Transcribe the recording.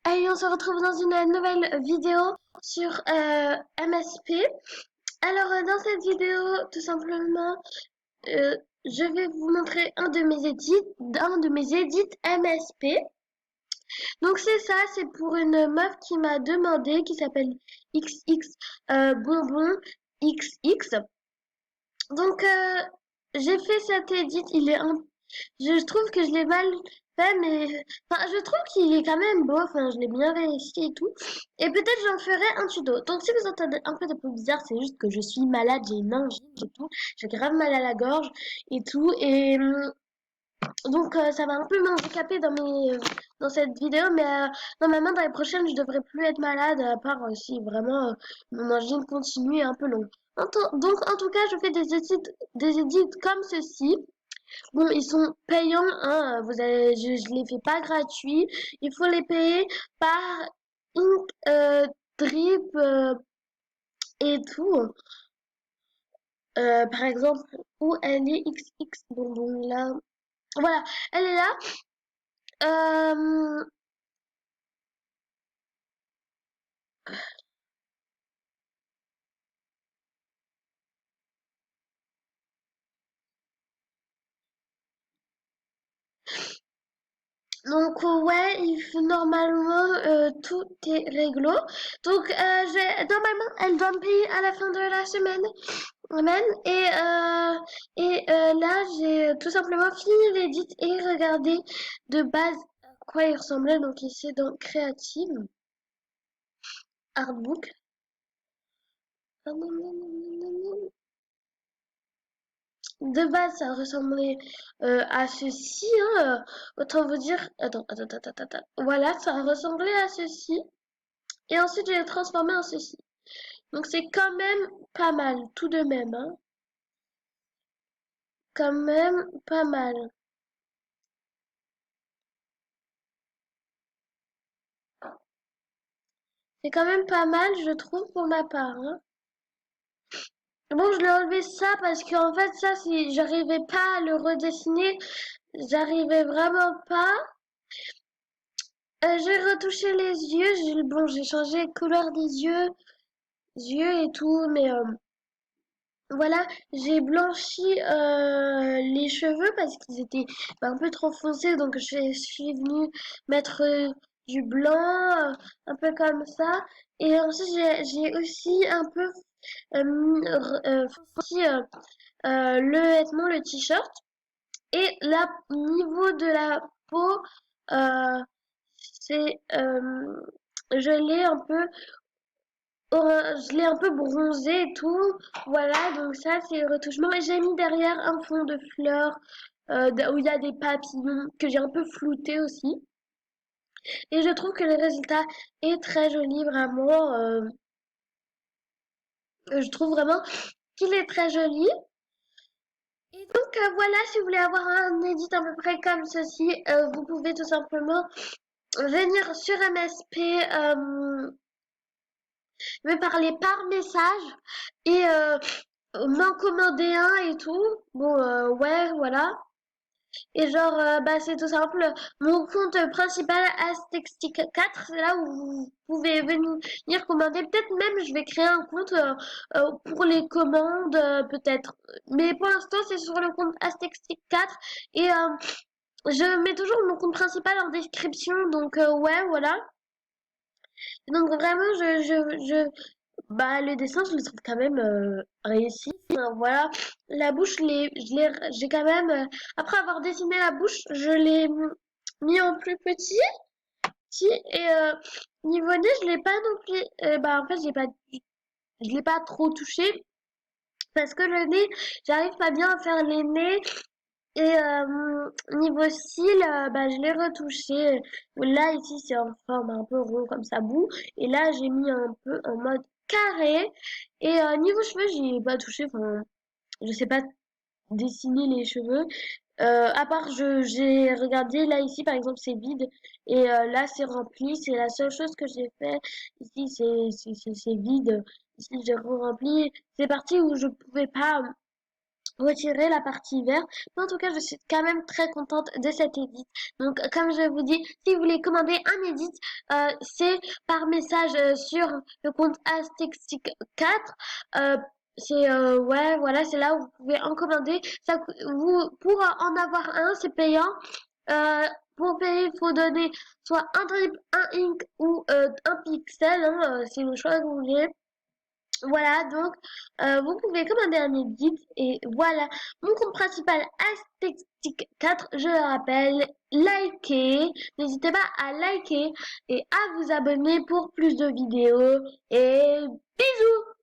Allez, on se retrouve dans une nouvelle vidéo sur MSP. Alors, dans cette vidéo, tout simplement, je vais vous montrer un de mes edits MSP. Donc c'est ça, c'est pour une meuf qui m'a demandé, qui s'appelle XX Bonbon XX. Donc j'ai fait cet edit, je trouve que je l'ai mal fait, mais enfin je trouve qu'il est quand même beau, enfin je l'ai bien réussi et tout. Et peut-être j'en ferai un tuto. Donc si vous entendez un peu de peau bizarre, c'est juste que je suis malade, j'ai une angine et tout, j'ai grave mal à la gorge et tout, et donc ça va un peu m'handicaper dans cette vidéo, mais normalement dans les prochaines je devrais plus être malade, à part si vraiment mon angine continue et un peu long. Donc en tout cas je fais des edits comme ceci. Bon, ils sont payants, hein, je les fais pas gratuits. Il faut les payer par Ink Drip et tout. Par exemple, où elle est XX bonbon là. Voilà, elle est là. Euh, donc ouais, normalement tout est réglo. Donc normalement elle doit me payer à la fin de la semaine. Amen. Et là j'ai tout simplement fini l'édit et regardé de base à quoi il ressemblait. Donc ici dans Creative Artbook. De base, ça ressemblait à ceci, hein. Autant vous dire, attends. Voilà, ça ressemblait à ceci. Et ensuite, je l'ai transformé en ceci. Donc, c'est quand même pas mal, tout de même, hein. Quand même pas mal. C'est quand même pas mal, je trouve, pour ma part, hein. Bon, je l'ai enlevé ça parce qu'en fait, ça, si j'arrivais pas à le redessiner, j'arrivais vraiment pas. J'ai retouché les yeux, bon, j'ai changé la couleur des yeux et tout, mais voilà, j'ai blanchi les cheveux parce qu'ils étaient un peu trop foncés, donc je suis venue mettre du blanc, un peu comme ça. Et ensuite, j'ai aussi un peu foncé le vêtement, le t-shirt. Et là, niveau de la peau, euh, je l'ai un peu je l'ai un peu bronzé et tout. Voilà, donc ça c'est le retouchement. Et j'ai mis derrière un fond de fleurs où il y a des papillons que j'ai un peu flouté aussi. Et je trouve que le résultat est très joli, vraiment. Je trouve vraiment qu'il est très joli. Et donc voilà, si vous voulez avoir un edit à peu près comme ceci, vous pouvez tout simplement venir sur MSP, me parler par message et m'en commander un et tout. Bon, ouais, voilà. Et genre, bah, c'est tout simple. Mon compte principal, Astextic4, c'est là où vous pouvez venir commander. Peut-être même, je vais créer un compte pour les commandes, peut-être. Mais pour l'instant, c'est sur le compte Astextic4. Et je mets toujours mon compte principal en description. Donc, ouais, voilà. Donc, vraiment, bah, le dessin, je le trouve quand même réussi. Voilà, la bouche, j'ai quand même, après avoir dessiné la bouche, je l'ai mis en plus petit et niveau nez, je l'ai pas non plus, bah en fait, je l'ai pas trop touché parce que le nez, j'arrive pas bien à faire les nez et niveau cils, bah je l'ai retouché. Là ici, c'est en forme un peu rond comme ça bout et là j'ai mis un peu en mode carré et niveau cheveux, j'ai pas touché. Enfin, je sais pas dessiner les cheveux. À part, j'ai regardé là ici par exemple c'est vide et là c'est rempli. C'est la seule chose que j'ai fait. Ici c'est vide. Ici j'ai rempli. C'est parti où je pouvais pas retirer la partie verte. Mais en tout cas, je suis quand même très contente de cet edit. Donc, comme je vous dis, si vous voulez commander un edit, c'est par message sur le compte Aztextic4. C'est ouais, voilà, c'est là où vous pouvez en commander. Ça, vous pour en avoir un, c'est payant. Euh, pour payer, il faut donner soit un drip, un ink ou un pixel, hein, c'est le choix que vous voulez. Voilà, donc vous pouvez commander un edit et voilà. Mon compte principal Aztec4, je le rappelle, likez. N'hésitez pas à liker et à vous abonner pour plus de vidéos et bisous!